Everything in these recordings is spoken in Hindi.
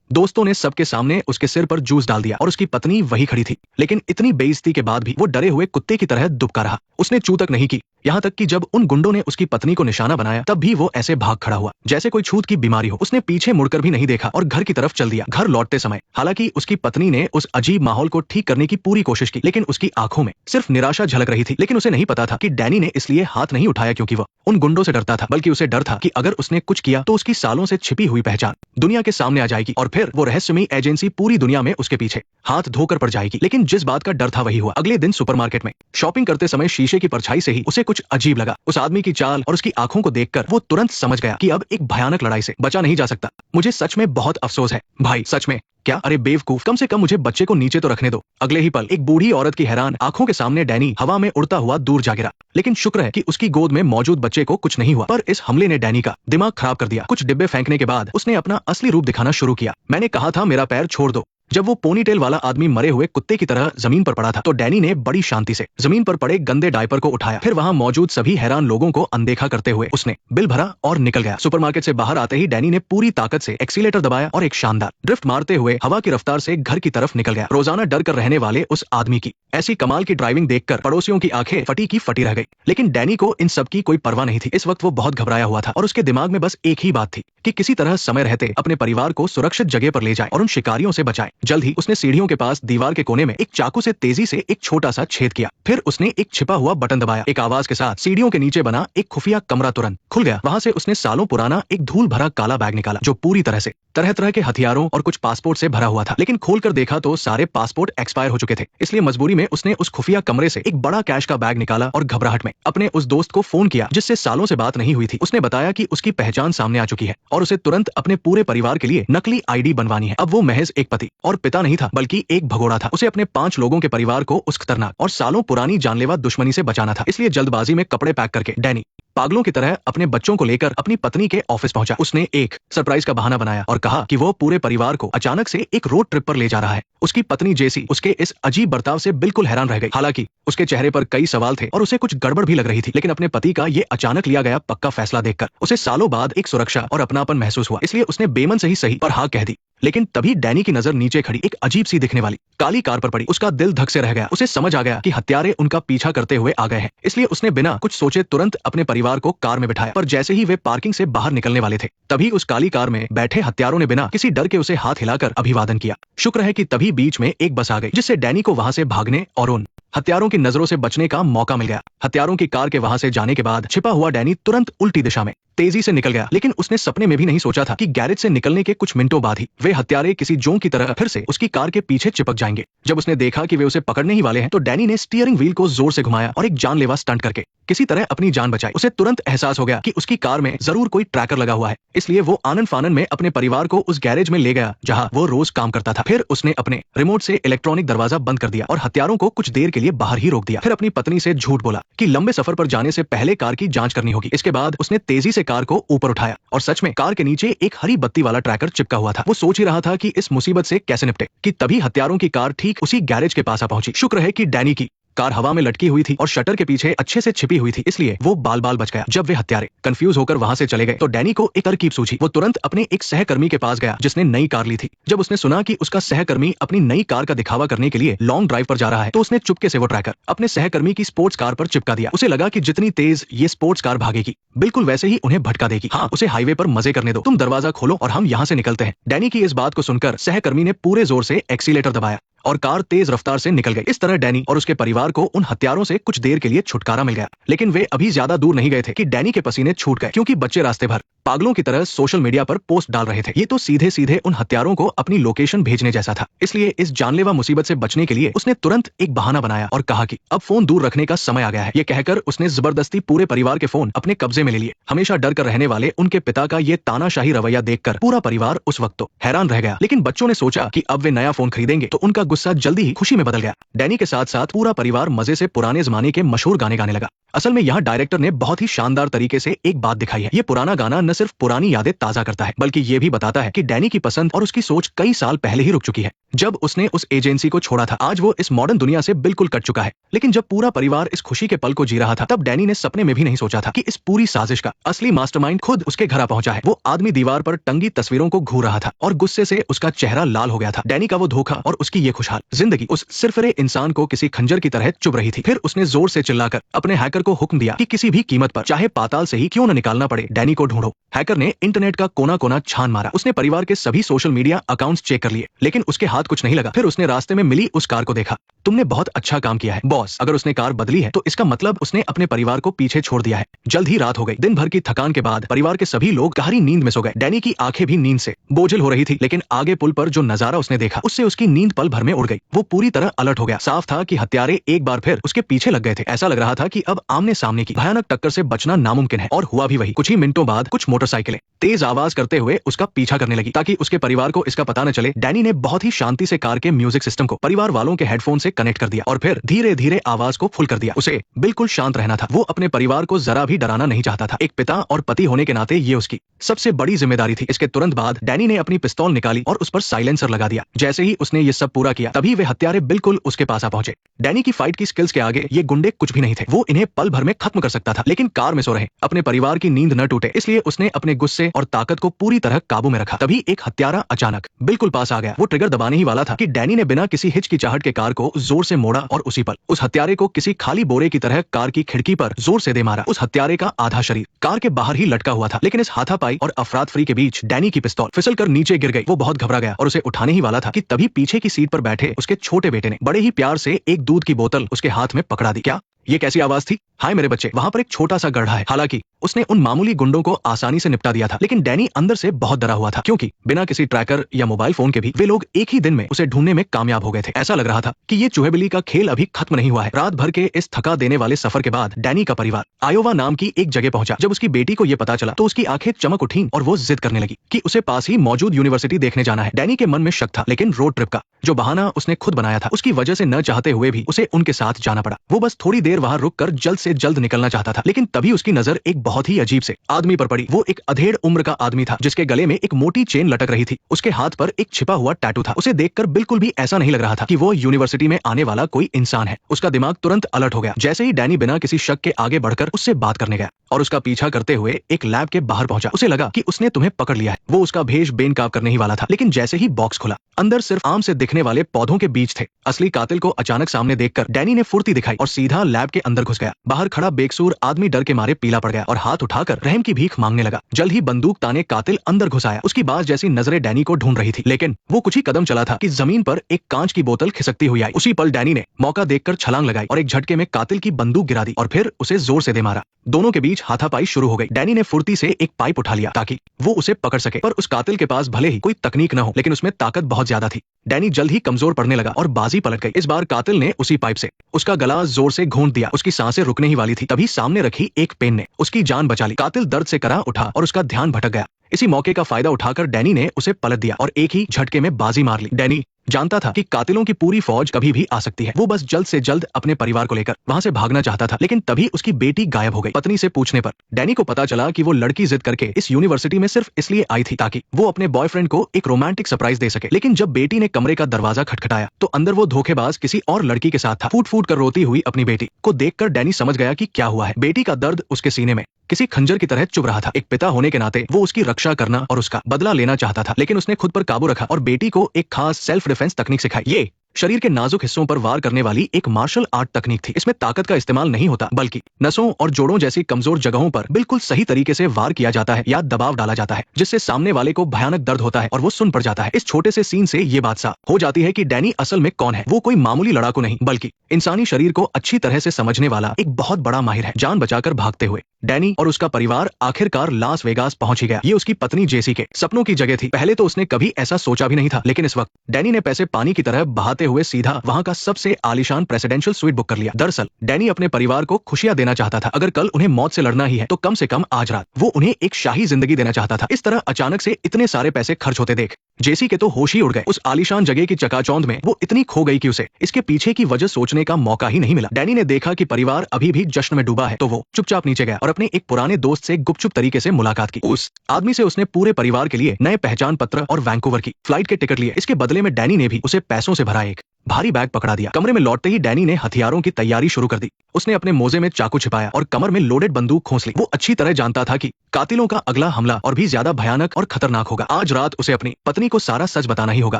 दोस्तों ने सबके सामने उसके सिर पर जूस डाल दिया और उसकी पत्नी वही खड़ी थी। लेकिन इतनी बेइज्जती के बाद भी वो डरे हुए कुत्ते की तरह दुबका रहा। उसने चू तक नहीं की। यहाँ तक कि जब उन गुंडों ने उसकी पत्नी को निशाना बनाया तब भी वो ऐसे भाग खड़ा हुआ जैसे कोई छूत की बीमारी हो। उसने पीछे मुड़कर भी नहीं देखा और घर की तरफ चल दिया। घर लौटते समय हालांकि उसकी पत्नी ने उस अजीब माहौल को ठीक करने की पूरी कोशिश की, लेकिन उसकी आंखों में सिर्फ निराशा झलक रही थी। लेकिन उसे नहीं पता था कि डैनी ने इसलिए हाथ नहीं उठाया क्योंकि वह उन गुंडों से डरता था, बल्कि उसे डर था कि अगर उसने कुछ किया तो उसकी सालों से छिपी हुई पहचान दुनिया के सामने आ जाएगी और फिर वो रहस्यमयी एजेंसी पूरी दुनिया में उसके पीछे हाथ धोकर पड़ जाएगी। लेकिन जिस बात का डर था वही हुआ। अगले दिन सुपरमार्केट में शॉपिंग करते समय शीशे की परछाई से ही उसे कुछ अजीब लगा। उस आदमी की चाल और उसकी आंखों को देखकर वो तुरंत समझ गया कि अब एक भयानक लड़ाई से बचा नहीं जा सकता। मुझे सच में बहुत अफसोस है भाई, सच में। क्या? अरे बेवकूफ, कम से कम मुझे बच्चे को नीचे तो रखने दो। अगले ही पल एक बूढ़ी औरत की हैरान आंखों के सामने डैनी हवा में उड़ता हुआ दूर जा गिरा। लेकिन शुक्र है कि उसकी गोद में मौजूद बच्चे को कुछ नहीं हुआ। पर इस हमले ने डैनी का दिमाग खराब कर दिया। कुछ डिब्बे फेंकने के बाद उसने अपना असली रूप दिखाना शुरू किया। मैंने कहा था मेरा पैर छोड़ दो। जब वो पोनीटेल वाला आदमी मरे हुए कुत्ते की तरह जमीन पर पड़ा था तो डैनी ने बड़ी शांति से जमीन पर पड़े गंदे डायपर को उठाया। फिर वहां मौजूद सभी हैरान लोगों को अनदेखा करते हुए उसने बिल भरा और निकल गया। सुपरमार्केट से बाहर आते ही डैनी ने पूरी ताकत से एक्सीलेटर दबाया और एक शानदार ड्रिफ्ट मारते हुए हवा की रफ्तार से घर की तरफ निकल गया। रोजाना डर कर रहने वाले उस आदमी की ऐसी कमाल की ड्राइविंग देखकर पड़ोसियों की आंखें फटी की फटी रह गई। लेकिन डैनी को इन सब की कोई परवाह नहीं थी। इस वक्त वो बहुत घबराया हुआ था और उसके दिमाग में बस एक ही बात थी कि किसी तरह समय रहते अपने परिवार को सुरक्षित जगह पर ले जाए और उन शिकारियों से बचाए। जल्द ही उसने सीढ़ियों के पास दीवार के कोने में एक चाकू से तेजी से एक छोटा सा छेद किया। फिर उसने एक छिपा हुआ बटन दबाया। एक आवाज के साथ सीढ़ियों के नीचे बना एक खुफिया कमरा तुरंत खुल गया। वहां से उसने सालों पुराना एक धूल भरा काला बैग निकाला जो पूरी तरह से तरह तरह के हथियारों और कुछ पासपोर्ट से भरा हुआ था। लेकिन खोलकर देखा तो सारे पासपोर्ट एक्सपायर हो चुके थे। इसलिए मजबूरी में उसने उस खुफिया कमरे से एक बड़ा कैश का बैग निकाला और घबराहट में अपने उस दोस्त को फोन किया जिससे सालों से बात नहीं हुई थी। उसने बताया कि उसकी पहचान सामने आ चुकी है और उसे तुरंत अपने पूरे परिवार के लिए नकली आईडी बनवानी है। अब वो महज एक पति और पिता नहीं था बल्कि एक भगोड़ा था। उसे अपने 5 लोगों के परिवार को उस खतरनाक और सालों पुरानी जानलेवा दुश्मनी से बचाना था। इसलिए जल्दबाजी में कपड़े पैक करके डैनी पागलों की तरह अपने बच्चों को लेकर अपनी पत्नी के ऑफिस पहुंचा। उसने एक सरप्राइज का बहाना बनाया और कहा कि वो पूरे परिवार को अचानक से एक रोड ट्रिप पर ले जा रहा है। उसकी पत्नी जेसी उसके इस अजीब बर्ताव से बिल्कुल हैरान रह गई। हालांकि उसके चेहरे पर कई सवाल थे और उसे कुछ गड़बड़ भी लग रही थी। लेकिन अपने पति का ये अचानक लिया गया पक्का फैसला देखकर उसे सालों बाद एक सुरक्षा और अपनापन महसूस हुआ। इसलिए उसने बेमन से ही सही पर हाँ कह दी। लेकिन तभी डैनी की नजर नीचे खड़ी एक अजीब सी दिखने वाली काली कार पर पड़ी। उसका दिल धक से रह गया। उसे समझ आ गया कि हत्यारे उनका पीछा करते हुए आ गए हैं। इसलिए उसने बिना कुछ सोचे तुरंत अपने परिवार को कार में बिठाया। पर जैसे ही वे पार्किंग से बाहर निकलने वाले थे तभी उस काली कार में बैठे हत्यारों ने बिना किसी डर के उसे हाथ हिलाकर अभिवादन किया। शुक्र है कि तभी बीच में एक बस आ गई जिससे डैनी को वहां से भागने और उन हत्यारों की नजरों से बचने का मौका मिल गया। हत्यारों की कार के वहां से जाने के बाद छिपा हुआ डैनी तुरंत उल्टी दिशा में तेजी से निकल गया। लेकिन उसने सपने में भी नहीं सोचा था कि गैरेज से निकलने के कुछ मिनटों बाद ही वे हत्यारे किसी जोंक की तरह फिर से उसकी कार के पीछे चिपक जाएंगे। जब उसने देखा कि वे उसे पकड़ने ही वाले हैं तो डैनी ने स्टीयरिंग व्हील को जोर से घुमाया और एक जानलेवा स्टंट करके किसी तरह अपनी जान बचाई। उसे तुरंत एहसास हो गया कि उसकी कार में जरूर कोई ट्रैकर लगा हुआ है। इसलिए वो आनन फानन में अपने परिवार को उस गैरेज में ले गया जहां वो रोज काम करता था। फिर उसने अपने रिमोट से इलेक्ट्रॉनिक दरवाजा बंद कर दिया और हत्यारों को कुछ देर के लिए बाहर ही रोक दिया। फिर अपनी पत्नी से झूठ बोला कि लंबे सफर पर जाने से पहले कार की जांच करनी होगी। इसके बाद उसने तेजी से कार को ऊपर उठाया और सच में कार के नीचे एक हरी बत्ती वाला ट्रैकर चिपका हुआ था। वो सोच ही रहा था कि इस मुसीबत से कैसे निपटे कि तभी हत्यारों की कार ठीक उसी गैरेज के पास आ पहुंची। शुक्र है कि डैनी की कार हवा में लटकी हुई थी और शटर के पीछे अच्छे से छिपी हुई थी, इसलिए वो बाल बाल बच गया। जब वे हत्यारे कंफ्यूज होकर वहां से चले गए तो डैनी को एक तरकीब सूझी। वो तुरंत अपने एक सहकर्मी के पास गया जिसने नई कार ली थी। जब उसने सुना कि उसका सहकर्मी अपनी नई कार का दिखावा करने के लिए लॉन्ग ड्राइव पर जा रहा है तो उसने चुपके से वो ट्रैकर अपने सहकर्मी की स्पोर्ट्स कार पर चिपका दिया। उसे लगा कि जितनी तेज ये स्पोर्ट्स कार भागेगी बिल्कुल वैसे ही उन्हें भटका देगी। हाँ, उसे हाईवे पर मजे करने दो, तुम दरवाजा खोलो और हम यहाँ से निकलते हैं। डैनी की इस बात को सुनकर सहकर्मी ने पूरे जोर से एक्सीलेटर दबाया और कार तेज रफ्तार से निकल गई। इस तरह डैनी और उसके परिवार को उन हत्यारों से कुछ देर के लिए छुटकारा मिल गया। लेकिन वे अभी ज्यादा दूर नहीं गए थे कि डैनी के पसीने छूट गए क्योंकि बच्चे रास्ते भर पागलों की तरह सोशल मीडिया पर पोस्ट डाल रहे थे। ये तो सीधे सीधे उन हत्यारों को अपनी लोकेशन भेजने जैसा था। इसलिए इस जानलेवा मुसीबत से बचने के लिए उसने तुरंत एक बहाना बनाया और कहा कि अब फोन दूर रखने का समय आ गया है। ये कहकर उसने जबरदस्ती पूरे परिवार के फोन अपने कब्जे में ले लिए। हमेशा डर कर रहने वाले उनके पिता का ये तानाशाही रवैया देखकर पूरा परिवार उस वक्त तो हैरान रह गया। लेकिन बच्चों ने सोचा कि अब वे नया फोन खरीदेंगे तो उनका गुस्सा जल्दी ही खुशी में बदल गया। डैनी के साथ साथ पूरा परिवार मजे से पुराने जमाने के मशहूर गाने गाने लगा। असल में यहाँ डायरेक्टर ने बहुत ही शानदार तरीके से एक बात दिखाई है। ये पुराना गाना न सिर्फ पुरानी यादें ताजा करता है बल्कि ये भी बताता है कि डैनी की पसंद और उसकी सोच कई साल पहले ही रुक चुकी है। जब उसने उस एजेंसी को छोड़ा था। आज वो इस मॉडर्न दुनिया से बिल्कुल कट चुका है। लेकिन जब पूरा परिवार इस खुशी के पल को जी रहा था, तब डैनी ने सपने में भी नहीं सोचा था कि इस पूरी साजिश का असली मास्टरमाइंड खुद उसके घर आ पहुंचा है। वो आदमी दीवार पर टंगी तस्वीरों को घूर रहा था और गुस्से से उसका चेहरा लाल हो गया था। डैनी का वो धोखा और उसकी ये खुशहाल जिंदगी उस सिरफिरे इंसान को किसी खंजर की तरह चुभ रही थी। फिर उसने जोर से चिल्लाकर अपने हैकर को हुक्म दिया कि किसी भी कीमत पर, चाहे पाताल से ही क्यों न निकालना पड़े, डैनी को ढूंढो। हैकर ने इंटरनेट का कोना कोना छान मारा। उसने परिवार के सभी सोशल मीडिया अकाउंट्स चेक कर लिए, लेकिन उसके हाथ कुछ नहीं लगा। फिर उसने रास्ते में मिली उस कार को देखा। तुमने बहुत अच्छा काम किया है बॉस। अगर उसने कार बदली है तो इसका मतलब उसने अपने परिवार को पीछे छोड़ दिया है। जल्द ही रात हो गई। दिन भर की थकान के बाद परिवार के सभी लोग गहरी नींद में सो गए। डैनी की आंखें भी नींद से बोझिल हो रही थी, लेकिन आगे पुल पर जो नजारा उसने देखा, उससे उसकी नींद पल भर में उड़ गई। वो पूरी तरह अलर्ट हो गया। साफ था कि हत्यारे एक बार फिर उसके पीछे लग गए थे। ऐसा लग रहा था कि अब आमने सामने की भयानक टक्कर से बचना नामुमकिन है। और हुआ भी वही। कुछ ही मिनटों बाद कुछ मोटरसाइकिलें तेज आवाज करते हुए उसका पीछा करने लगी, ताकि उसके परिवार को इसका पता न चले। डैनी ने बहुत ही शांति से कार के म्यूजिक सिस्टम को परिवार वालों के हेडफोन से कनेक्ट कर दिया और फिर धीरे धीरे आवाज को फुल कर दिया। उसे बिल्कुल शांत रहना था। वो अपने परिवार को जरा भी डराना नहीं चाहता था। एक पिता और पति होने के नाते ये उसकी सबसे बड़ी जिम्मेदारी थी। इसके तुरंत बाद डैनी ने अपनी पिस्तौल निकाली और उस पर साइलेंसर लगा दिया। जैसे ही उसने ये सब पूरा किया, तभी वे हत्यारे बिल्कुल उसके पास आ पहुंचे। डैनी की फाइट की स्किल्स के आगे ये गुंडे कुछ भी नहीं थे। वो इन्हें पल भर में खत्म कर सकता था, लेकिन कार में सो रहे अपने परिवार की नींद न टूटे, इसलिए उसने अपने गुस्से और ताकत को पूरी तरह काबू में रखा। तभी एक हत्यारा अचानक बिल्कुल पास आ गया। वो ट्रिगर दबाने ही वाला था कि डैनी ने बिना किसी हिचकिचाहट के कार को जोर से मोड़ा और उसी पल उस हत्यारे को किसी खाली बोरे की तरह कार की खिड़की पर जोर से दे मारा। उस हत्यारे का आधा शरीर कार के बाहर ही लटका हुआ था, लेकिन इस हाथापाई और अफरातफरी के बीच डैनी की पिस्तौल फिसल कर नीचे गिर गई। वो बहुत घबरा गया और उसे उठाने ही वाला था कि तभी पीछे की सीट पर बैठे उसके छोटे बेटे ने बड़े ही प्यार से एक दूध की बोतल उसके हाथ में पकड़ा दी। क्या ये कैसी आवाज थी? हाय मेरे बच्चे, वहां पर एक छोटा सा गड्ढा है। हालांकि उसने उन मामूली गुंडों को आसानी से निपटा दिया था, लेकिन डैनी अंदर से बहुत डरा हुआ था, क्योंकि बिना किसी ट्रैकर या मोबाइल फोन के भी वे लोग एक ही दिन में उसे ढूंढने में कामयाब हो गए थे। ऐसा लग रहा था कि ये चूहे बिल्ली का खेल अभी खत्म नहीं हुआ है। रात भर के इस थका देने वाले सफर के बाद डैनी का परिवार आयोवा नाम की एक जगह पहुंचा। जब उसकी बेटी को यह पता चला तो उसकी आंखें चमक उठी और वो जिद करने लगी कि उसे पास ही मौजूद यूनिवर्सिटी देखने जाना है। डैनी के मन में शक था, लेकिन रोड ट्रिप का जो बहाना उसने खुद बनाया था, उसकी वजह से न चाहते हुए भी उसे उनके साथ जाना पड़ा। वो बस थोड़ी देर वहां रुककर जल्द से जल्द निकलना चाहता था, लेकिन तभी उसकी नजर एक बहुत ही अजीब से आदमी पर पड़ी। वो एक अधेड़ उम्र का आदमी था, जिसके गले में एक मोटी चेन लटक रही थी। उसके हाथ पर एक छिपा हुआ टैटू था। उसे देखकर बिल्कुल भी ऐसा नहीं लग रहा था कि वो यूनिवर्सिटी में आने वाला कोई इंसान है। उसका दिमाग तुरंत अलर्ट हो गया जैसे ही डैनी बिना किसी शक के आगे बढ़कर उससे बात करने गया और उसका पीछा करते हुए एक लैब के बाहर पहुंचा। उसे लगा कि उसने तुम्हें पकड़ लिया है। वो उसका भेष बेनकाब करने ही वाला था, लेकिन जैसे ही बॉक्स खुला, अंदर सिर्फ आम से दिखने वाले पौधों के बीज थे। असली कातिल को अचानक सामने देखकर डैनी ने फुर्ती दिखाई और सीधा लैब के अंदर घुस गया। बाहर खड़ा बेकसूर आदमी डर के मारे पीला पड़ गया और हाथ उठाकर रहम की भीख मांगने लगा। जल्द ही बंदूक ताने कातिल अंदर घुस आया। उसकी बाज जैसी नजरें डैनी को ढूंढ रही थी, लेकिन वो कुछ ही कदम चला था कि जमीन पर एक कांच की बोतल खिसकती हुई आई। उसी पल डैनी ने मौका देखकर छलांग लगाई और एक झटके में कातिल की बंदूक गिरा दी और फिर उसे जोर से दे मारा। दोनों के बीच हाथापाई शुरू हो गई। डैनी ने फुर्ती से एक पाइप उठा लिया ताकि वो उसे पकड़ सके, पर उस कातिल के पास भले ही कोई तकनीक न हो, लेकिन उसमें ताकत बहुत ज्यादा थी। डैनी जल्द ही कमजोर पड़ने लगा और बाजी पलट गई। इस बार कातिल ने उसी पाइप से उसका गला जोर से घोंट दिया। उसकी सांसें रुकने ही वाली थी, तभी सामने रखी एक पेन ने उसकी जान बचा ली। कातिल दर्द से करा उठा और उसका ध्यान भटक गया। इसी मौके का फायदा उठाकर डैनी ने उसे पलट दिया और एक ही झटके में बाजी मार ली। डैनी जानता था कि कातिलों की पूरी फौज कभी भी आ सकती है। वो बस जल्द से जल्द अपने परिवार को लेकर वहां से भागना चाहता था, लेकिन तभी उसकी बेटी गायब हो गई। पत्नी से पूछने पर डैनी को पता चला कि वो लड़की जिद करके इस यूनिवर्सिटी में सिर्फ इसलिए आई थी ताकि वो अपने बॉयफ्रेंड को एक रोमांटिक सरप्राइज दे सके। लेकिन जब बेटी ने कमरे का दरवाजा खटखटाया तो अंदर वो धोखेबाज किसी और लड़की के साथ था। फूट फूट कर रोती हुई अपनी बेटी को देखकर डैनी समझ गया कि क्या हुआ है। बेटी का दर्द उसके सीने में किसी खंजर की तरह चुभ रहा था। एक पिता होने के नाते वो उसकी रक्षा करना और उसका बदला लेना चाहता था, लेकिन उसने खुद पर काबू रखा और बेटी को एक खास सेल्फ डिफेंस तकनीक सिखाई। ये शरीर के नाजुक हिस्सों पर वार करने वाली एक मार्शल आर्ट तकनीक थी। इसमें ताकत का इस्तेमाल नहीं होता, बल्कि नसों और जोड़ों जैसी कमजोर जगहों पर बिल्कुल सही तरीके से वार किया जाता है या दबाव डाला जाता है, जिससे सामने वाले को भयानक दर्द होता है और वो सुन पड़ जाता है। इस छोटे से सीन से ये बात साफ हो जाती है कि डैनी असल में कौन है। वो कोई मामूली लड़ाकू नहीं, बल्कि इंसानी शरीर को अच्छी तरह से समझने वाला एक बहुत बड़ा माहिर है। जान बचाकर भागते हुए डैनी और उसका परिवार आखिरकार लास वेगास पहुंच ही गया। ये उसकी पत्नी जेसी के सपनों की जगह थी। पहले तो उसने कभी ऐसा सोचा भी नहीं था, लेकिन इस वक्त डैनी ने पैसे पानी की तरह बहाते हुए सीधा वहां का सबसे आलीशान प्रेसिडेंशियल स्वीट बुक कर लिया। दरअसल डैनी अपने परिवार को खुशियां देना चाहता था। अगर कल उन्हें मौत से लड़ना ही है तो कम से कम आज रात वो उन्हें एक शाही जिंदगी देना चाहता था। इस तरह अचानक से इतने सारे पैसे खर्च होते देख जेसी के तो होश ही उड़ गए। उस आलीशान जगह की चकाचौंध में वो इतनी खो गई कि उसे इसके पीछे की वजह सोचने का मौका ही नहीं मिला। डैनी ने देखा कि परिवार अभी भी जश्न में डूबा है तो वो चुपचाप नीचे गया और अपने एक पुराने दोस्त से गुपचुप तरीके से मुलाकात की। उस आदमी से उसने पूरे परिवार के लिए नए पहचान पत्र और वैंकूवर की फ्लाइट के टिकट लिए। इसके बदले में डैनी ने भी उसे पैसों से भरा एक भारी बैग पकड़ा दिया। कमरे में लौटते ही डैनी ने हथियारों की तैयारी शुरू कर दी। उसने अपने मोजे में चाकू छिपाया और कमर में लोडेड बंदूक खोस ली। वो अच्छी तरह जानता था कि कातिलों का अगला हमला और भी ज्यादा भयानक और खतरनाक होगा। आज रात उसे अपनी पत्नी को सारा सच बताना ही होगा,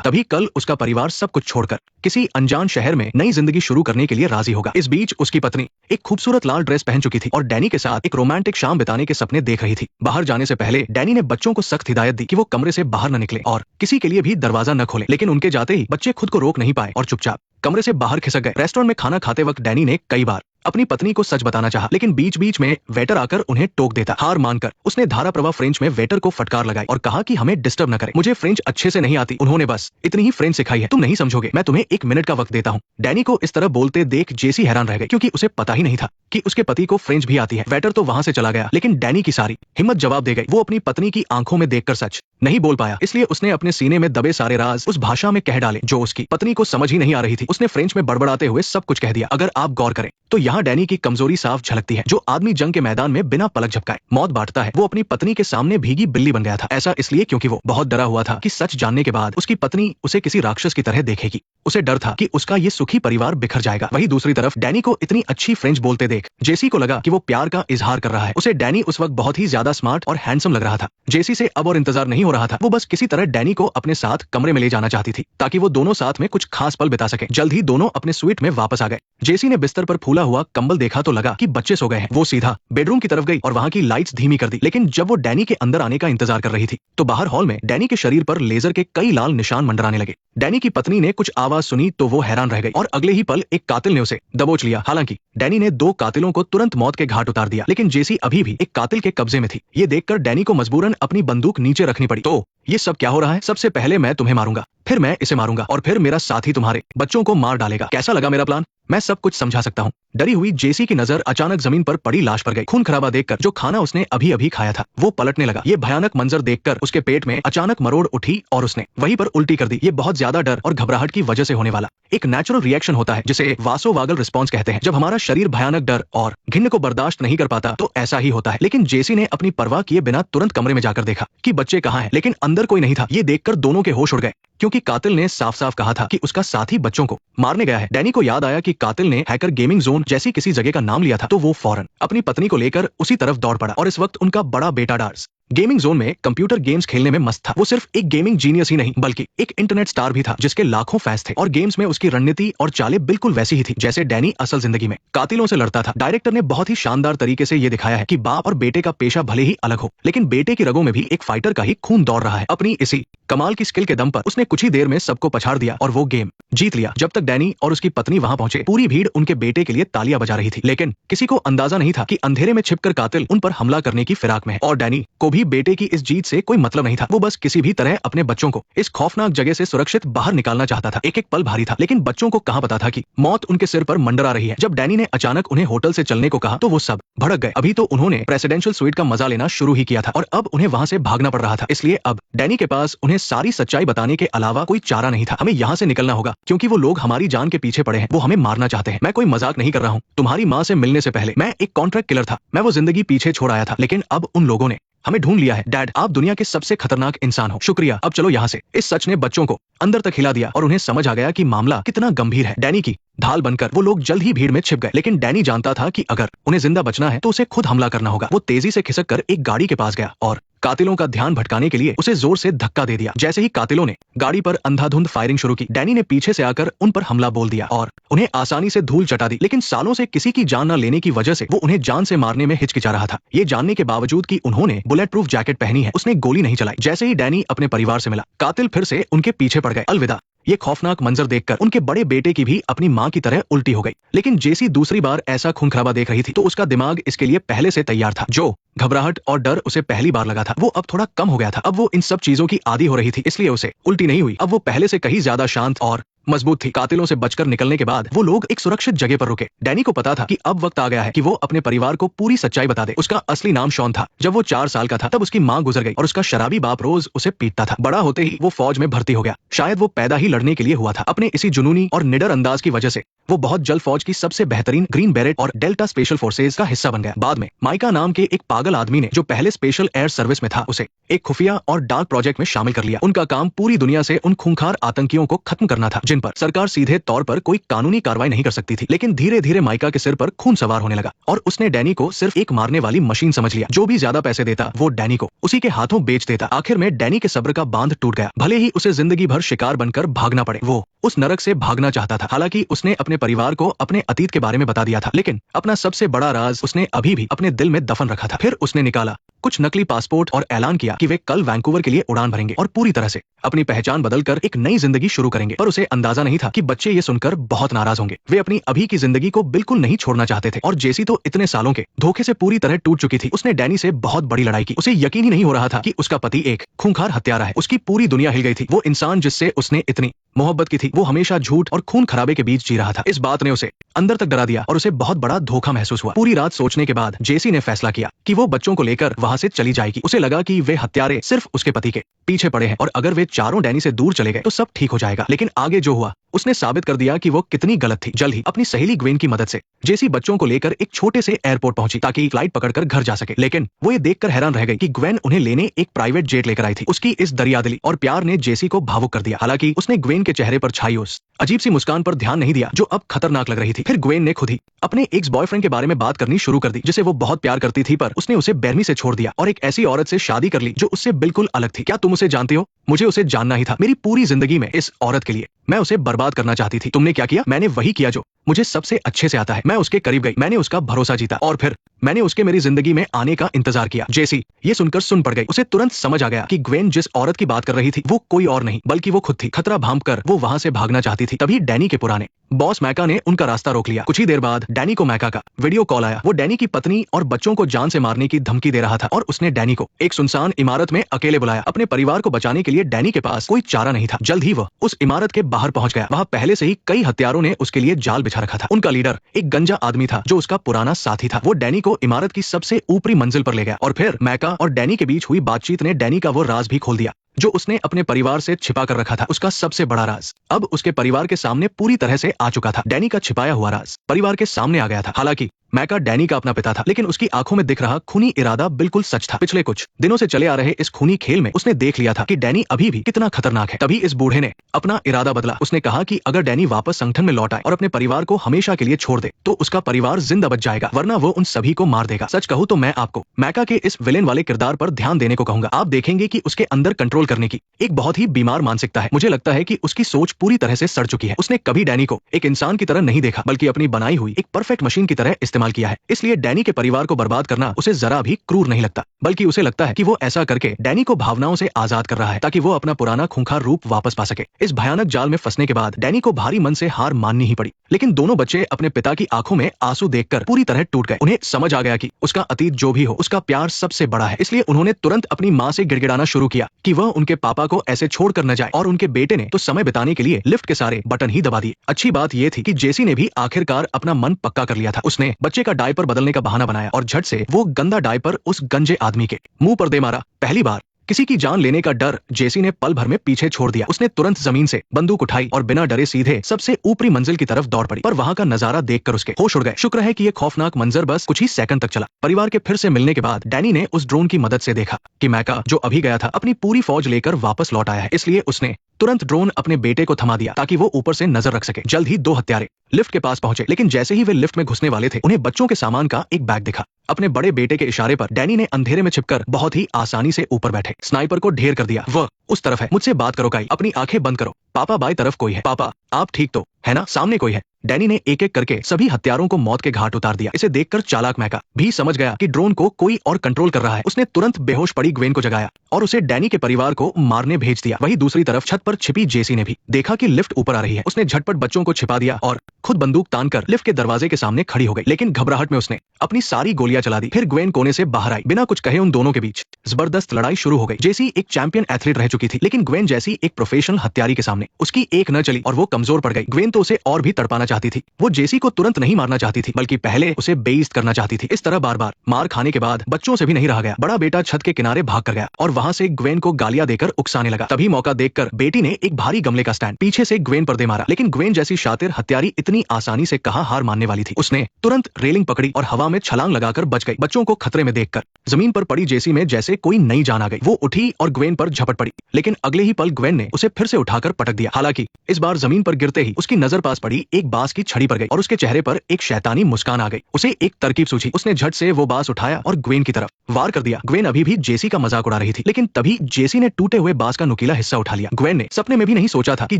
तभी कल उसका परिवार सब कुछ छोड़कर किसी अनजान शहर में नई जिंदगी शुरू करने के लिए राजी होगा। इस बीच उसकी पत्नी एक खूबसूरत लाल ड्रेस पहन चुकी थी और डैनी के साथ एक रोमांटिक शाम बिताने के सपने देख रही थी। बाहर जाने से पहले डैनी ने बच्चों को सख्त हिदायत दी कि वो कमरे से बाहर न निकले और किसी के लिए भी दरवाजा न खोले, लेकिन उनके जाते ही बच्चे खुद को रोक नहीं पाए और चुपचाप कमरे से बाहर खिसक गए। रेस्टोरेंट में खाना खाते वक्त डैनी ने कई बार अपनी पत्नी को सच बताना चाहा, लेकिन बीच बीच में वेटर आकर उन्हें टोक देता। हार मानकर उसने धारा प्रवाह फ्रेंच में वेटर को फटकार लगाई और कहा कि हमें डिस्टर्ब न करें, मुझे फ्रेंच अच्छे से नहीं आती, उन्होंने बस इतनी ही फ्रेंच सिखाई है, तुम नहीं समझोगे, मैं तुम्हें 1 मिनट का वक्त देता हूँ। डैनी को इस तरह बोलते देख जेसी हैरान रह गई, क्योंकि उसे पता ही नहीं था कि उसके पति को फ्रेंच भी आती है। वेटर तो वहां से चला गया, लेकिन डैनी की सारी हिम्मत जवाब दे गई। वो अपनी पत्नी की आंखों में देखकर सच नहीं बोल पाया, इसलिए उसने अपने सीने में दबे सारे राज उस भाषा में कह डाले जो उसकी पत्नी को समझ ही नहीं आ रही थी। उसने फ्रेंच में बड़बड़ाते हुए सब कुछ कह दिया। अगर आप गौर करें तो यहाँ डैनी की कमजोरी साफ झलकती है। जो आदमी जंग के मैदान में बिना पलक झपकाए मौत बांटता है, वो अपनी पत्नी के सामने भीगी बिल्ली बन गया था। ऐसा इसलिए क्योंकि वो बहुत डरा हुआ था कि सच जानने के बाद उसकी पत्नी उसे किसी राक्षस की तरह देखेगी। उसे डर था कि उसका ये सुखी परिवार बिखर जाएगा। वहीं दूसरी तरफ डैनी को इतनी अच्छी फ्रेंच बोलते देख जेसी को लगा कि वो प्यार का इजहार कर रहा है। उसे डैनी उस वक्त बहुत ही ज्यादा स्मार्ट और हैंडसम लग रहा था। जेसी से अब और इंतजार नहीं हो रहा था। वो बस किसी तरह डैनी को अपने साथ कमरे में ले जाना चाहती थी ताकि वो दोनों साथ में कुछ खास पल बिता सके। जल्द ही दोनों अपने स्वीट में वापस आ गए। जेसी ने बिस्तर पर फूला हुआ कंबल देखा तो लगा कि बच्चे सो गए हैं। वो सीधा बेडरूम की तरफ गई और वहां की लाइट्स धीमी कर दी। लेकिन जब वो डैनी के अंदर आने का इंतजार कर रही थी तो बाहर हॉल में डैनी के शरीर पर लेजर के कई लाल निशान मंडराने लगे। डैनी की पत्नी ने कुछ आवाज सुनी तो वो हैरान रह गई और अगले ही पल एक कातिल ने उसे दबोच लिया। हालांकि डैनी ने 2 कातिलों को तुरंत मौत के घाट उतार दिया, लेकिन जेसी अभी भी एक कातिल के कब्जे में थी। ये देखकर डैनी को मजबूरन अपनी बंदूक नीचे रखनी पड़ी। तो ये सब क्या हो रहा है? सबसे पहले मैं तुम्हें मारूंगा, फिर मैं इसे मारूंगा और फिर मेरा साथी तुम्हारे बच्चों को मार डालेगा। कैसा लगा मेरा प्लान? मैं सब कुछ समझा सकता हूँ। डरी हुई जेसी की नजर अचानक जमीन पर पड़ी लाश पर गई। खून खराबा देखकर जो खाना उसने अभी अभी खाया था वो पलटने लगा। ये भयानक मंजर देखकर उसके पेट में अचानक मरोड़ उठी और उसने वहीं पर उल्टी कर दी। ये बहुत ज्यादा डर और घबराहट की वजह से होने वाला एक नेचुरल रिएक्शन होता है जिसे वासोवागल रिस्पॉन्स कहते हैं। जब हमारा शरीर भयानक डर और घिन्न को बर्दाश्त नहीं कर पाता तो ऐसा ही होता है। लेकिन जेसी ने अपनी परवाह किए बिना तुरंत कमरे में जाकर देखा कि बच्चे कहाँ हैं, लेकिन अंदर कोई नहीं था। ये देखकर दोनों के होश उड़ गए, क्योंकि कातिल ने साफ साफ कहा था कि उसका साथी बच्चों को मारने गया है। डैनी को याद आया कि कातिल ने हैकर गेमिंग जोन जैसी किसी जगह का नाम लिया था, तो वो फौरन अपनी पत्नी को लेकर उसी तरफ दौड़ पड़ा। और इस वक्त उनका बड़ा बेटा डार्स गेमिंग जोन में कंप्यूटर गेम्स खेलने में मस्त था। वो सिर्फ एक गेमिंग जीनियस ही नहीं बल्कि एक इंटरनेट स्टार भी था जिसके लाखों फैंस थे और गेम्स में उसकी रणनीति और चालें बिल्कुल वैसी ही थी जैसे डैनी असल जिंदगी में कातिलों से लड़ता था। डायरेक्टर ने बहुत ही शानदार तरीके से ये दिखाया है कि बाप और बेटे का पेशा भले ही अलग हो, लेकिन बेटे की रगों में भी एक फाइटर का ही खून दौड़ रहा है। अपनी इसी कमाल की स्किल के दम पर उसने कुछ ही देर में सबको पछाड़ दिया और वो गेम जीत लिया। जब तक डैनी और उसकी पत्नी वहां पहुंचे, पूरी भीड़ उनके बेटे के लिए तालियां बजा रही थी, लेकिन किसी को अंदाजा नहीं था कि अंधेरे में छिपकर कातिल उन पर हमला करने की फिराक में है। और डैनी को भी बेटे की इस जीत से कोई मतलब नहीं था। वो बस किसी भी तरह अपने बच्चों को इस खौफनाक जगह से सुरक्षित बाहर निकालना चाहता था। एक एक पल भारी था, लेकिन बच्चों को कहां पता था कि मौत उनके सिर पर मंडरा रही है। जब डैनी ने अचानक उन्हें होटल से चलने को कहा तो वो सब भड़क गए। अभी तो उन्होंने प्रेसिडेंशियल स्वीट का मजा लेना शुरू ही किया था और अब उन्हें वहां से भागना पड़ रहा था। इसलिए अब डैनी के पास उन्हें सारी सच्चाई बताने के अलावा कोई चारा नहीं था। हमें यहाँ से निकलना होगा क्योंकि वो लोग हमारी जान के पीछे पड़े हैं, वो हमें मारना चाहते हैं। मैं कोई मजाक नहीं कर रहा हूँ। तुम्हारी माँ से मिलने से पहले मैं एक कॉन्ट्रैक्ट किलर था। मैं वो जिंदगी पीछे छोड़ आया था, लेकिन अब उन लोगों ने हमें ढूंढ लिया है। डैड, आप दुनिया के सबसे खतरनाक इंसान हो। शुक्रिया, अब चलो यहाँ से। इस सच ने बच्चों को अंदर तक हिला दिया और उन्हें समझ आ गया कि मामला कितना गंभीर है। डैनी की ढाल बनकर वो लोग जल्द ही भीड़ में छिप गए, लेकिन डैनी जानता था कि अगर उन्हें जिंदा बचना है तो उसे खुद हमला करना होगा। वो तेजी से खिसक कर एक गाड़ी के पास गया और कातिलों का ध्यान भटकाने के लिए उसे जोर से धक्का दे दिया। जैसे ही कातिलों ने गाड़ी पर अंधाधुंध फायरिंग शुरू की, डैनी ने पीछे से आकर उन पर हमला बोल दिया और उन्हें आसानी से धूल चटा दी। लेकिन सालों से किसी की जान न लेने की वजह से वो उन्हें जान से मारने में हिचकिचा रहा था। ये जानने के बावजूद कि उन्होंने बुलेट प्रूफ जैकेट पहनी है, उसने गोली नहीं चलाई। जैसे ही डैनी अपने परिवार से मिला, कातिल फिर से उनके पीछे पड़ गए। अलविदा। ये खौफनाक मंजर देखकर उनके बड़े बेटे की भी अपनी मां की तरह उल्टी हो गई। लेकिन जेसी दूसरी बार ऐसा खूनखराबा देख रही थी तो उसका दिमाग इसके लिए पहले से तैयार था। जो घबराहट और डर उसे पहली बार लगा था वो अब थोड़ा कम हो गया था। अब वो इन सब चीजों की आदी हो रही थी, इसलिए उसे उल्टी नहीं हुई। अब वो पहले से कहीं ज्यादा शांत और मजबूत थी। कातिलों से बचकर निकलने के बाद वो लोग एक सुरक्षित जगह पर रुके। डैनी को पता था कि अब वक्त आ गया है कि वो अपने परिवार को पूरी सच्चाई बता दे। उसका असली नाम शॉन था। जब वो 4 साल का था तब उसकी माँ गुजर गई और उसका शराबी बाप रोज उसे पीटता था। बड़ा होते ही वो फौज में भर्ती हो गया। शायद वो पैदा ही लड़ने के लिए हुआ था। अपने इसी जुनूनी और निडर अंदाज की वजह से वो बहुत जल्द फौज की सबसे बेहतरीन ग्रीन बेरेट और डेल्टा स्पेशल फोर्सेज का हिस्सा बन गया। बाद में माइका नाम के एक पागल आदमी ने, जो पहले स्पेशल एयर सर्विस में था, उसे एक खुफिया और डार्क प्रोजेक्ट में शामिल कर लिया। उनका काम पूरी दुनिया से उन खूंखार आतंकियों को खत्म करना था जिन पर सरकार सीधे तौर पर कोई कानूनी कार्रवाई नहीं कर सकती थी। लेकिन धीरे धीरे माइका के सिर पर खून सवार होने लगा और उसने डैनी को सिर्फ एक मारने वाली मशीन समझ लिया। जो भी ज्यादा पैसे देता वो डैनी को उसी के हाथों बेच देता। आखिर में डैनी के सब्र का बांध टूट गया। भले ही उसे जिंदगी भर शिकार बनकर भागना पड़े, वो उस नरक से भागना चाहता था। हालांकि उसने अपने परिवार को अपने अतीत के बारे में बता दिया था, लेकिन अपना सबसे बड़ा राज उसने अभी भी अपने दिल में दफन रखा था। फिर उसने निकाला कुछ नकली पासपोर्ट और ऐलान किया कि वे कल वैंकूवर के लिए उड़ान भरेंगे और पूरी तरह से अपनी पहचान बदलकर एक नई जिंदगी शुरू करेंगे। पर उसे अंदाजा नहीं था कि बच्चे ये सुनकर बहुत नाराज होंगे। वे अपनी अभी की जिंदगी को बिल्कुल नहीं छोड़ना चाहते थे और जेसी तो इतने सालों के धोखे से पूरी तरह टूट चुकी थी। उसने डैनी से बहुत बड़ी लड़ाई की। उसे यकीन ही नहीं हो रहा था कि उसका पति एक खूंखार हत्यारा है। उसकी पूरी दुनिया हिल गई थी। वो इंसान जिससे उसने इतनी मोहब्बत की थी, वो हमेशा झूठ और खून खराबे के बीच जी रहा था। इस बात ने उसे अंदर तक डरा दिया और उसे बहुत बड़ा धोखा महसूस हुआ। पूरी रात सोचने के बाद जेसी ने फैसला किया कि वो बच्चों को लेकर वहां से चली जाएगी। उसे लगा कि वे हत्यारे सिर्फ उसके पति के पीछे पड़े हैं और अगर वे चारों डैनी से दूर चले गए तो सब ठीक हो जाएगा। लेकिन आगे जो हुआ उसने साबित कर दिया कि वो कितनी गलत थी। जल्द ही अपनी सहेली ग्वेन की मदद से जेसी बच्चों को लेकर एक छोटे से एयरपोर्ट पहुंची ताकि फ्लाइट पकड़कर घर जा सके। लेकिन वो ये देखकर हैरान रह गई कि ग्वेन उन्हें लेने एक प्राइवेट जेट लेकर आई थी। उसकी इस दरियादिली और प्यार ने जेसी को भावुक कर दिया। हालांकि उसने ग्वेन के चेहरे पर छाई उस अजीब सी मुस्कान पर ध्यान नहीं दिया जो अब खतरनाक लग रही थी। फिर ग्वेन ने खुद ही अपने एक्स बॉयफ्रेंड के बारे में बात करनी शुरू कर दी जिसे वो बहुत प्यार करती थी, पर उसने उसे बेरहमी से छोड़ दिया और एक ऐसी औरत से शादी कर ली जो उससे बिल्कुल अलग थी। क्या तुम उसे जानती हो? मुझे उसे जानना ही था। मेरी पूरी जिंदगी में इस औरत के लिए मैं उसे बर्बाद करना चाहती थी। तुमने क्या किया? मैंने वही किया जो मुझे सबसे अच्छे से आता है। मैं उसके करीब गई, मैंने उसका भरोसा जीता और फिर मैंने उसके मेरी जिंदगी में आने का इंतजार किया। जेसी ये सुनकर सुन पड़ गई। उसे तुरंत समझ आ गया कि ग्वेन जिस औरत की बात कर रही थी वो कोई और नहीं बल्कि वो खुद थी। खतरा भांपकर वो वहां से भागना चाहती थी। तभी डैनी के पुराने बॉस मैका ने उनका रास्ता रोक लिया। कुछ ही देर बाद डैनी को मैका का वीडियो कॉल आया। वो डैनी की पत्नी और बच्चों को जान से मारने की धमकी दे रहा था और उसने डैनी को एक सुनसान इमारत में अकेले बुलाया। अपने परिवार को बचाने के लिए डैनी के पास कोई चारा नहीं था। जल्द ही वह उस इमारत के बाहर पहुंच गया। वहां पहले से ही कई हत्यारों ने उसके लिए जाल बिछा रखा था। उनका लीडर एक गंजा आदमी था जो उसका पुराना साथी था। वो डैनी को इमारत की सबसे ऊपरी मंजिल पर ले गया और फिर मैका और डैनी के बीच हुई बातचीत ने डैनी का वो राज भी खोल दिया जो उसने अपने परिवार से छिपा कर रखा था। उसका सबसे बड़ा राज अब उसके परिवार के सामने पूरी तरह से आ चुका था। डैनी का छिपाया हुआ राज परिवार के सामने आ गया था। हालांकि मैका डैनी का अपना पिता था, लेकिन उसकी आंखों में दिख रहा खूनी इरादा बिल्कुल सच था। पिछले कुछ दिनों से चले आ रहे इस खूनी खेल में उसने देख लिया था कि डैनी अभी भी कितना खतरनाक है। तभी इस बूढ़े ने अपना इरादा बदला। उसने कहा कि अगर डैनी वापस संगठन में लौट आए और अपने परिवार को हमेशा के लिए छोड़ दे तो उसका परिवार जिंदा बच जाएगा, वरना वो उन सभी को मार देगा। सच कहूं तो मैं आपको मैका के इस विलेन वाले किरदार पर ध्यान देने को कहूंगा। आप देखेंगे कि उसके अंदर कंट्रोल करने की एक बहुत ही बीमार मानसिकता है। मुझे लगता है कि उसकी सोच पूरी तरह से सड़ चुकी है। उसने कभी डैनी को एक इंसान की तरह नहीं देखा बल्कि अपनी बनाई हुई एक परफेक्ट मशीन की तरह इस्तेमाल किया है। इसलिए डैनी के परिवार को बर्बाद करना उसे जरा भी क्रूर नहीं लगता, बल्कि उसे लगता है कि वो ऐसा करके डैनी को भावनाओं से आजाद कर रहा है ताकि वो अपना पुराना खूंखार रूप वापस पा सके। इस भयानक जाल में फंसने के बाद डैनी को भारी मन से हार माननी ही पड़ी, लेकिन दोनों बच्चे अपने पिता की आंखों में आंसू देखकर पूरी तरह टूट गए। उन्हें समझ आ गया कि उसका अतीत जो भी हो उसका प्यार सबसे बड़ा है। इसलिए उन्होंने तुरंत अपनी माँ से गिड़गिड़ाना शुरू किया कि वह उनके पापा को ऐसे छोड़कर न जाए और उनके बेटे ने तो समय बिताने के लिए लिफ्ट के सारे बटन ही दबा दिए। अच्छी बात यह थी कि जेसी ने भी आखिरकार अपना मन पक्का कर लिया था। उसने बच्चे का डायपर बदलने का बहाना बनाया और झट से वो गंदा डायपर उस गंजे आदमी के मुंह पर दे मारा। पहली बार किसी की जान लेने का डर जेसी ने पल भर में पीछे छोड़ दिया। उसने तुरंत जमीन से बंदूक उठाई और बिना डरे सीधे सबसे ऊपरी मंजिल की तरफ दौड़ पड़ी। पर वहां का नजारा देखकर उसके होश उड़ गए। शुक्र है कि ये खौफनाक मंजर बस कुछ ही सेकंड तक चला। परिवार के फिर से मिलने के बाद डैनी ने उस ड्रोन की मदद से देखा कि मैका जो अभी गया था अपनी पूरी फौज लेकर वापस लौट आया है। इसलिए उसने तुरंत ड्रोन अपने बेटे को थमा दिया ताकि वो ऊपर से नजर रख सके। जल्द ही दो हत्यारे लिफ्ट के पास पहुंचे, लेकिन जैसे ही वे लिफ्ट में घुसने वाले थे उन्हें बच्चों के सामान का एक बैग दिखा। अपने बड़े बेटे के इशारे पर डैनी ने अंधेरे में छिपकर बहुत ही आसानी से ऊपर बैठे स्नाइपर को ढेर कर दिया। वह उस तरफ है, मुझसे बात करो काई, अपनी आंखें बंद करो। पापा बाई तरफ कोई है। पापा आप ठीक तो है ना, सामने कोई है। डैनी ने एक एक करके सभी हत्यारों को मौत के घाट उतार दिया। इसे देखकर चालाक मैका भी समझ गया कि ड्रोन को कोई और कंट्रोल कर रहा है। उसने तुरंत बेहोश पड़ी ग्वेन को जगाया और उसे डैनी के परिवार को मारने भेज दिया। वहीं दूसरी तरफ छत पर छिपी जेसी ने भी देखा कि लिफ्ट ऊपर आ रही है। उसने झटपट बच्चों को छिपा दिया और खुद बंदूक तानकर लिफ्ट के दरवाजे के सामने खड़ी हो गई। लेकिन घबराहट में उसने अपनी सारी गोलियां चला दी। फिर ग्वेन कोने से बाहर आई। बिना कुछ कहे उन दोनों के बीच जबरदस्त लड़ाई शुरू हो गई। जेसी एक चैंपियन एथलीट रह चुकी थी, लेकिन ग्वेन जैसी एक प्रोफेशनल हत्यारी के सामने उसकी एक न चली और वो कमजोर पड़ गई। ग्वेन तो उसे और भी तड़पाना चाहती थी। वो जेसी को तुरंत नहीं मारना चाहती थी, बल्कि पहले उसे बेइज्जत करना चाहती थी। इस तरह बार बार मार खाने के बाद बच्चों से भी नहीं रहा गया। बड़ा बेटा छत के किनारे भाग कर गया और वहां से ग्वेन को गालियां देकर उकसाने लगा। तभी मौका देखकर बेटी ने एक भारी गमले का स्टैंड पीछे से ग्वेन पर दे मारा। लेकिन ग्वेन जैसी शातिर हत्यारी इतनी आसानी से कहां हार मानने वाली थी। उसने तुरंत रेलिंग पकड़ी और हवा में छलांग लगाकर बच गई। बच्चों को खतरे में देखकर जमीन पर पड़ी जेसी में जैसे कोई नई जान आ गई। वो उठी और ग्वेन पर झपट पड़ी, लेकिन अगले ही पल ग्वेन ने उसे फिर से उठाकर पटक दिया। हालांकि इस बार जमीन पर गिरते ही उसकी नजर पास पड़ी एक बांस की छड़ी पर गई और उसके चेहरे पर एक शैतानी मुस्कान आ गई। उसे एक तरकीब सूझी। उसने झट से वो बांस उठाया और ग्वेन की तरफ वार कर दिया। ग्वेन अभी भी जेसी का मजाक उड़ा रही थी, लेकिन तभी जेसी ने टूटे हुए बांस का नुकीला हिस्सा उठा लिया। ग्वेन ने सपने में भी नहीं सोचा था कि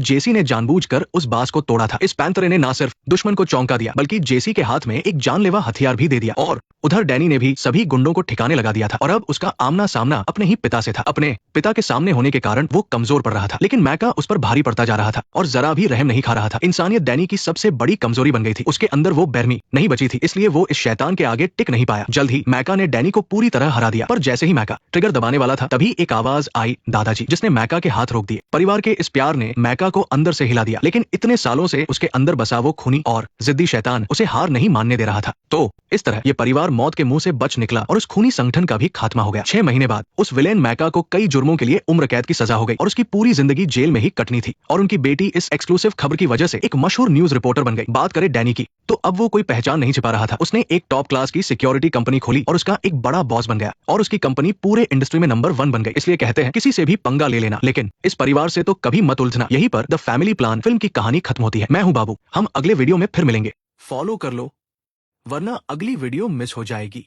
जेसी ने जानबूझकर उस बांस को तोड़ा था। इस पैंतरे ने न सिर्फ दुश्मन को चौंका दिया, बल्कि जेसी के हाथ में एक जानलेवा हथियार भी दे दिया। और उधर डैनी ने भी सभी गुंडों को ठिकाने लगा दिया था और अब उसका आमना सामना अपने ही पिता से था। अपने पिता के सामने होने के कारण वो कमजोर पड़ रहा था, लेकिन मैका उस पर भारी पड़ता जा रहा था और जरा भी रहम नहीं खा रहा था। इंसानियत डैनी की सबसे बड़ी कमजोरी बन गई थी। उसके अंदर वो बेरहमी नहीं बची थी, इसलिए वो इस शैतान के आगे टिक नहीं पाया। जल्द ही मैका ने डैनी को पूरी तरह हरा दिया। पर जैसे ही मैका ट्रिगर दबाने वाला था, तभी एक आवाज आई, दादाजी, जिसने मैका के हाथ रोक दिए। परिवार के इस प्यार ने मैका को अंदर से हिला दिया, लेकिन इतने सालों से उसके अंदर बसा वो खूनी और जिद्दी शैतान उसे हार नहीं मानने दे रहा था। तो इस तरह ये परिवार मौत के मुंह से बच निकला और उस खूनी संगठन का भी खात्मा हो गया। 6 महीने बाद उस विलेन मैका को कई जुर्मों के लिए उम्र कैद की सजा हो गई और उसकी पूरी जिंदगी जेल में ही कटनी थी। और उनकी बेटी इस एक्सक्लूसिव खबर की वजह से एक मशहूर न्यूज रिपोर्टर बन गई। बात करें डैनी की, तो अब वो कोई पहचान नहीं छिपा रहा था। उसने एक टॉप क्लास की सिक्योरिटी कंपनी खोली और उसका एक बड़ा बॉस बन गया और उसकी कंपनी पूरे इंडस्ट्री में नंबर 1 बन गई। इसलिए कहते हैं किसी से भी पंगा ले लेना, लेकिन इस परिवार से तो कभी मत उलझना। यहीं पर द फैमिली प्लान फिल्म की कहानी खत्म होती है। मैं हूं बाबू, हम अगले वीडियो में फिर मिलेंगे। फॉलो कर लो, वरना अगली वीडियो मिस हो जाएगी।